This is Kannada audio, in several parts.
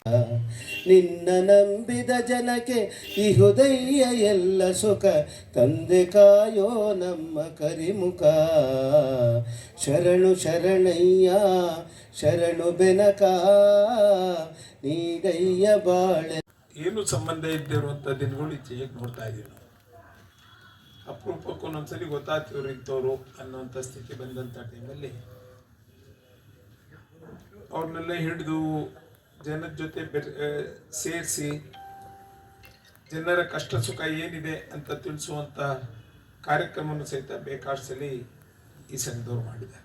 ನಿನ್ನ ನಂಬಿದ ಜನಕ್ಕೆ ಈ ಹೃದಯ ಎಲ್ಲ ಸುಖ ತಂದೆ ಕಾಯೋ ನಮ್ಮ ಕರಿಮುಖ. ಶರಣು ಶರಣಯ್ಯ ಶರಣು ಬೆನಕ ನೀಗಯ್ಯ ಬಾಳೆ. ಏನು ಸಂಬಂಧ ಇದ್ದಿರುವಂಥ ದಿನಗಳು ಈಗ ನೋಡ್ತಾ ಇದ್ದೀವಿ ನಾವು. ಅಪರೂಪಕ್ಕೂ ಒಂದೊಂದ್ಸಲಿ ಗೊತ್ತಾಗ್ತಿವ್ರು ಇಂಥವ್ರು ಅನ್ನೋಂಥ ಸ್ಥಿತಿ ಬಂದಂಥ ಟೈಮಲ್ಲಿ ಅವ್ರನ್ನೆಲ್ಲ ಹಿಡಿದು ಜನದ ಜೊತೆ ಸೇರಿಸಿ ಜನರ ಕಷ್ಟ ಸುಖ ಏನಿದೆ ಅಂತ ತಿಳಿಸುವಂಥ ಕಾರ್ಯಕ್ರಮವನ್ನು ಸಹಿತ ಬೇಕಾದಷ್ಟು ಸಲ ಈ ಸಂಘದವ್ರು ಮಾಡಿದ್ದಾರೆ.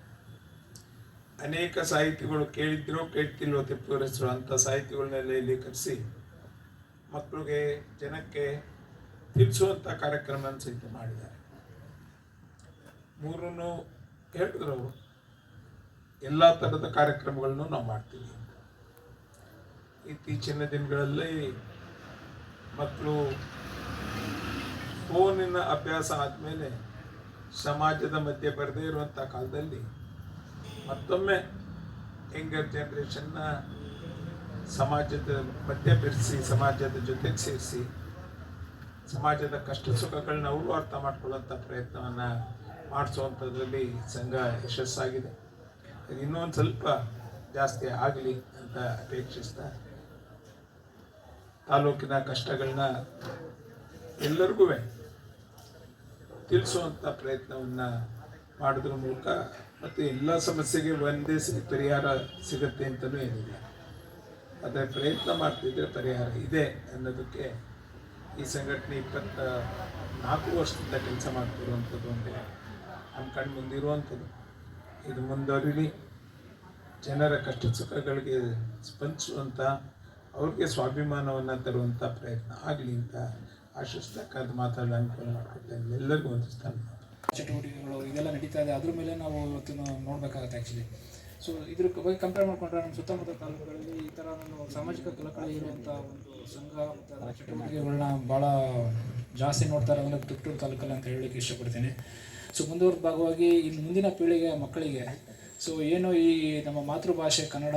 ಅನೇಕ ಸಾಹಿತಿಗಳು ಕೇಳಿದ್ರೋ ಕೇಳ್ತಿಲ್ವೋ ತಿಪ್ಪೂರ ಹೆಸರು ಅಂಥ ಸಾಹಿತಿಗಳನ್ನೆಲ್ಲ ಇಲ್ಲಿ ಕರೆಸಿ ಮಕ್ಕಳಿಗೆ ಜನಕ್ಕೆ ತಿಳಿಸುವಂಥ ಕಾರ್ಯಕ್ರಮವನ್ನು ಸಹಿತ ಮಾಡಿದ್ದಾರೆ. ಮೂರನ್ನು ಹೇಳಿದ್ರು ಅವರು ಎಲ್ಲ ಥರದ ಕಾರ್ಯಕ್ರಮಗಳನ್ನು ನಾವು ಮಾಡ್ತೀವಿ. ಇತ್ತೀಚಿನ ದಿನಗಳಲ್ಲಿ ಮಕ್ಕಳು ಫೋನಿನ ಅಭ್ಯಾಸ ಆದಮೇಲೆ ಸಮಾಜದ ಮಧ್ಯೆ ಬರದೇ ಇರುವಂಥ ಕಾಲದಲ್ಲಿ ಮತ್ತೊಮ್ಮೆ ಯಂಗರ್ ಜನ್ರೇಷನ್ನ ಸಮಾಜದ ಮಧ್ಯೆ ಬೆರೆಸಿ ಸಮಾಜದ ಜೊತೆಗೆ ಸೇರಿಸಿ ಸಮಾಜದ ಕಷ್ಟ ಸುಖಗಳನ್ನ ಅವರು ಅರ್ಥ ಮಾಡ್ಕೊಳ್ಳುವಂಥ ಪ್ರಯತ್ನವನ್ನು ಮಾಡಿಸುವಂಥದ್ರಲ್ಲಿ ಸಂಘ ಯಶಸ್ಸಾಗಿದೆ. ಇನ್ನೊಂದು ಸ್ವಲ್ಪ ಜಾಸ್ತಿ ಆಗಲಿ ಅಂತ ಅಪೇಕ್ಷಿಸ್ತಾ ತಾಲೂಕಿನ ಕಷ್ಟಗಳನ್ನ ಎಲ್ಲರಿಗೂ ತಿಳಿಸುವಂಥ ಪ್ರಯತ್ನವನ್ನು ಮಾಡೋದ್ರ ಮೂಲಕ ಮತ್ತು ಎಲ್ಲ ಸಮಸ್ಯೆಗೆ ಒಂದೇ ಪರಿಹಾರ ಸಿಗುತ್ತೆ ಅಂತಲೂ ಏನಿಲ್ಲ. ಆದರೆ ಪ್ರಯತ್ನ ಮಾಡ್ತಿದ್ರೆ ಪರಿಹಾರ ಇದೆ ಅನ್ನೋದಕ್ಕೆ ಈ ಸಂಘಟನೆ 24 ವರ್ಷದಿಂದ ಕೆಲಸ ಮಾಡ್ತಿರುವಂಥದ್ದು ಒಂದು ನಮ್ಮ ಕಣ್ಣು ಮುಂದಿರುವಂಥದ್ದು. ಇದು ಮುಂದುವರಿಲಿ, ಜನರ ಕಷ್ಟ ಸುಖಗಳಿಗೆ ಸ್ಪಂದಿಸುವಂಥ ಅವ್ರಿಗೆ ಸ್ವಾಭಿಮಾನವನ್ನು ತರುವಂಥ ಪ್ರಯತ್ನ ಆಗಲಿ ಅಂತ ಆಶಿಸ್ತಕ್ಕಂಥ ಮಾತಾಡಲು ಅನುಕೂಲ ಮಾಡ್ಕೊಡ್ತೇನೆ. ಎಲ್ಲರಿಗೂ ಒಂದು ಸ್ಥಾನ ಚಟುವಟಿಕೆಗಳು ಇದೆಲ್ಲ ನಡೀತಾ ಇದೆ. ಅದ್ರ ಮೇಲೆ ನಾವು ಇವತ್ತು ನೋಡಬೇಕಾಗತ್ತೆ ಆ್ಯಕ್ಚುಲಿ. ಸೊ ಇದ್ರ ಬಗ್ಗೆ ಕಂಪೇರ್ ಮಾಡಿಕೊಂಡ್ರೆ ನಮ್ಮ ಸುತ್ತಮುತ್ತ ತಾಲೂಕುಗಳಲ್ಲಿ ಈ ಥರ ನಾನು ಸಾಮಾಜಿಕ ಕಳಕಳಿ ಇರುವಂಥ ಒಂದು ಸಂಘ ಮತ್ತು ಅದರ ಚಟುವಟಿಕೆಗಳನ್ನ ಭಾಳ ಜಾಸ್ತಿ ನೋಡ್ತಾರೆ ಅಂದರೆ ತಿಪ್ಟೂರು ತಾಲೂಕಲ್ಲಿ ಅಂತ ಹೇಳಲಿಕ್ಕೆ ಇಷ್ಟಪಡ್ತೀನಿ. ಸೊ ಮುಂದುವರೆದ ಭಾಗವಾಗಿ ಇನ್ನು ಮುಂದಿನ ಪೀಳಿಗೆ ಮಕ್ಕಳಿಗೆ ಸೊ ಏನು ಈ ನಮ್ಮ ಮಾತೃಭಾಷೆ ಕನ್ನಡ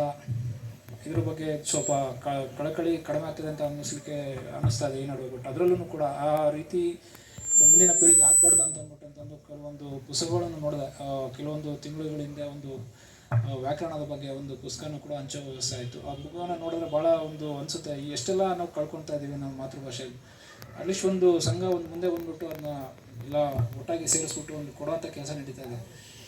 ಇದ್ರ ಬಗ್ಗೆ ಸ್ವಲ್ಪ ಕಳಕಳಿ ಕಡಿಮೆ ಆಗ್ತದೆ ಅಂತ ಅನ್ನಿಸ್ತಾ ಇದೆ ಈ ನಡುವೆ. ಬಟ್ ಅದರಲ್ಲೂ ಕೂಡ ಆ ರೀತಿ ಮುಂದಿನ ಪೀಳಿಗೆ ಆಗಬಾರ್ದು ಅಂತ ಅಂದ್ಬಿಟ್ಟು ಕೆಲವೊಂದು ಪುಸ್ತಕಗಳನ್ನು ನೋಡಿದೆ. ಕೆಲವೊಂದು ತಿಂಗಳುಗಳಿಂದ ಒಂದು ವ್ಯಾಕರಣದ ಬಗ್ಗೆ ಒಂದು ಪುಸ್ತಕನೂ ಕೂಡ ಹಂಚೋ ವ್ಯವಸ್ಥೆ ಆಯಿತು. ಆ ಬುಕ್ಕನ್ನು ನೋಡಿದ್ರೆ ಭಾಳ ಒಂದು ಅನಿಸುತ್ತೆ, ಎಷ್ಟೆಲ್ಲ ನಾವು ಕಳ್ಕೊಳ್ತಾ ಇದ್ದೀವಿ ನಮ್ಮ ಮಾತೃಭಾಷೆಯಲ್ಲಿ. ಅಟ್ಲೀಸ್ಟ್ ಒಂದು ಸಂಘ ಒಂದು ಮುಂದೆ ಬಂದ್ಬಿಟ್ಟು ಅದನ್ನ ಎಲ್ಲ ಒಟ್ಟಾಗಿ ಸೇರಿಸ್ಬಿಟ್ಟು ಒಂದು ಕೊಡುವಂಥ ಕೆಲಸ ನಡೀತಾ ಇದೆ.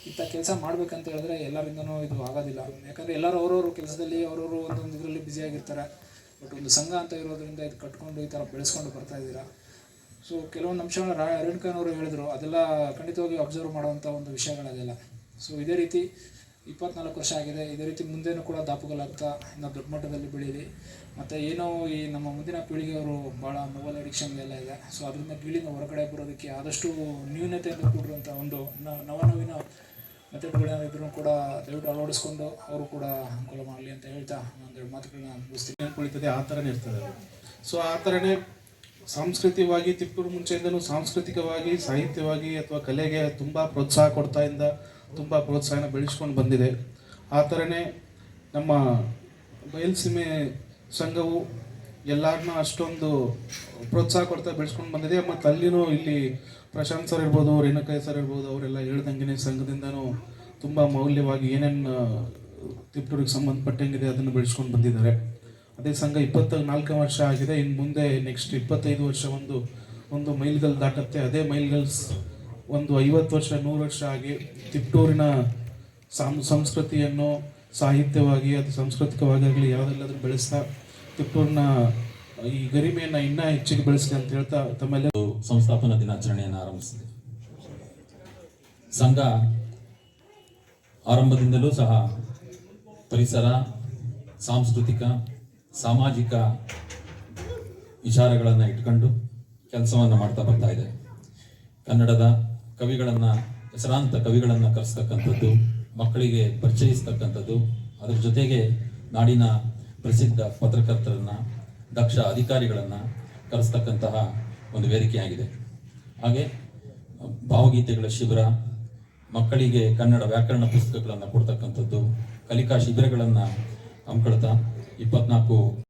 ಇಂಥ ಕೆಲಸ ಮಾಡಬೇಕಂತ ಹೇಳಿದ್ರೆ ಎಲ್ಲರಿಂದನೂ ಇದು ಆಗೋದಿಲ್ಲ. ಯಾಕಂದರೆ ಎಲ್ಲರೂ ಅವ್ರವ್ರ ಕೆಲಸದಲ್ಲಿ ಅವ್ರವರು ಒಂದೊಂದು ಇದರಲ್ಲಿ ಬ್ಯುಸಿಯಾಗಿರ್ತಾರೆ. ಬಟ್ ಒಂದು ಸಂಘ ಅಂತ ಇರೋದ್ರಿಂದ ಇದು ಕಟ್ಕೊಂಡು ಈ ಥರ ಬೆಳೆಸ್ಕೊಂಡು ಬರ್ತಾ ಇದ್ದೀರಾ. ಸೊ ಕೆಲವೊಂದು ಅಂಶಗಳನ್ನ ರೇಣುಕಾನವರು ಹೇಳಿದ್ರು, ಅದೆಲ್ಲ ಖಂಡಿತವಾಗಿ ಅಬ್ಸರ್ವ್ ಮಾಡುವಂಥ ಒಂದು ವಿಷಯಗಳದೆಲ್ಲ. ಸೊ ಇದೇ ರೀತಿ 24 ವರ್ಷ ಆಗಿದೆ. ಇದೇ ರೀತಿ ಮುಂದೆನೂ ಕೂಡ ದಾಪುಗಾಲಾಗ್ತಾ ಇನ್ನೂ ದೊಡ್ಡ ಮಟ್ಟದಲ್ಲಿ ಬೆಳೀಲಿ. ಮತ್ತು ಏನೋ ಈ ನಮ್ಮ ಮುಂದಿನ ಪೀಳಿಗೆಯವರು ಭಾಳ ಮೊಬೈಲ್ ಅಡಿಕ್ಷನ್ ಎಲ್ಲ ಇದೆ. ಸೊ ಅದರಿಂದ ಗೀಳಿಂದ ಹೊರಗಡೆ ಬರೋದಕ್ಕೆ ಆದಷ್ಟು ನ್ಯೂನತೆಯಿಂದ ಕೂಡಿರುವಂಥ ಒಂದು ನವನವೀನ ಮೆಥಡ್ಗಳೇನಾದ್ರು ಇದ್ರೂ ಕೂಡ ದಯವಿಟ್ಟು ಅಳವಡಿಸ್ಕೊಂಡು ಅವರು ಕೂಡ ಅನುಕೂಲ ಮಾಡಲಿ ಅಂತ ಹೇಳ್ತಾ ಒಂದೆರಡು ಮಾತುಗಳನ್ನ ಮುಗಿಸ್ತೀನಿ. ನೆನ್ಕೊಳ್ತದೆ ಆ ಥರನೇ ಇರ್ತದೆ. ಸೊ ಆ ಥರನೇ ಸಾಂಸ್ಕೃತಿಕವಾಗಿ ತಿಪ್ಪೂರು ಮುಂಚೆಯಿಂದಲೂ ಸಾಂಸ್ಕೃತಿಕವಾಗಿ ಸಾಹಿತ್ಯವಾಗಿ ಅಥವಾ ಕಲೆಗೆ ತುಂಬ ಪ್ರೋತ್ಸಾಹನ ಬೆಳೆಸ್ಕೊಂಡು ಬಂದಿದೆ. ಆ ಥರನೇ ನಮ್ಮ ಬಯಲುಸೀಮೆ ಸಂಘವು ಎಲ್ಲರನ್ನ ಅಷ್ಟೊಂದು ಪ್ರೋತ್ಸಾಹ ಕೊಡ್ತಾ ಬೆಳೆಸ್ಕೊಂಡು ಬಂದಿದೆ. ಮತ್ತು ಅಲ್ಲಿನೂ ಇಲ್ಲಿ ಪ್ರಶಾಂತ್ ಸರ್ ಇರ್ಬೋದು, ರೇಣುಕಾಯ್ ಸರ್ ಇರ್ಬೋದು, ಅವರೆಲ್ಲ ಹೇಳ್ದಂಗೆ ಸಂಘದಿಂದನೂ ತುಂಬ ಮೌಲ್ಯವಾಗಿ ಏನೇನು ತಿಪ್ಪೂರಿಗೆ ಸಂಬಂಧಪಟ್ಟಂಗಿದೆ ಅದನ್ನು ಬೆಳೆಸ್ಕೊಂಡು ಬಂದಿದ್ದಾರೆ. ಅದೇ ಸಂಘ 24 ವರ್ಷ ಆಗಿದೆ. ಇನ್ನು ಮುಂದೆ ನೆಕ್ಸ್ಟ್ 25 ವರ್ಷ ಒಂದು ಮೈಲ್ಗಲ್ ದಾಟುತ್ತೆ. ಅದೇ ಮೈಲ್ಗಲ್ಸ್ ಒಂದು 50 ವರ್ಷ 100 ವರ್ಷ ಆಗಿ ತಿಪ್ಟೂರಿನ ಸಂಸ್ಕೃತಿಯನ್ನು ಸಾಹಿತ್ಯವಾಗಿ ಅದು ಸಾಂಸ್ಕೃತಿಕವಾಗಿ ಆಗಲಿ ಯಾವುದೆಲ್ಲದನ್ನು ಬೆಳೆಸ್ತಾ ತಿಪ್ಟೂರಿನ ಈ ಗರಿಮೆಯನ್ನು ಇನ್ನೂ ಹೆಚ್ಚಿಗೆ ಬೆಳೆಸಿದೆ ಅಂತ ಹೇಳ್ತಾ ತಮ್ಮೆಲ್ಲ ಸಂಸ್ಥಾಪನಾ ದಿನಾಚರಣೆಯನ್ನು ಆರಂಭಿಸಿದೆ. ಸಂಘ ಆರಂಭದಿಂದಲೂ ಸಹ ಪರಿಸರ, ಸಾಂಸ್ಕೃತಿಕ, ಸಾಮಾಜಿಕ ವಿಚಾರಗಳನ್ನು ಇಟ್ಕೊಂಡು ಕೆಲಸವನ್ನು ಮಾಡ್ತಾ ಬರ್ತಾ ಇದೆ. ಕನ್ನಡದ ಕವಿಗಳನ್ನು, ಹೆಸರಾಂತ ಕವಿಗಳನ್ನು ಕರೆಸ್ತಕ್ಕಂಥದ್ದು, ಮಕ್ಕಳಿಗೆ ಪರಿಚಯಿಸ್ತಕ್ಕಂಥದ್ದು, ಅದರ ಜೊತೆಗೆ ನಾಡಿನ ಪ್ರಸಿದ್ಧ ಪತ್ರಕರ್ತರನ್ನು, ದಕ್ಷ ಅಧಿಕಾರಿಗಳನ್ನು ಕರೆಸ್ತಕ್ಕಂತಹ ಒಂದು ವೇದಿಕೆಯಾಗಿದೆ. ಹಾಗೆ ಭಾವಗೀತೆಗಳ ಶಿಬಿರ, ಮಕ್ಕಳಿಗೆ ಕನ್ನಡ ವ್ಯಾಕರಣ ಪುಸ್ತಕಗಳನ್ನು ಕೊಡ್ತಕ್ಕಂಥದ್ದು, ಕಲಿಕಾ ಶಿಬಿರಗಳನ್ನು ಹಮ್ಮಿಕೊಳ್ತಾ 24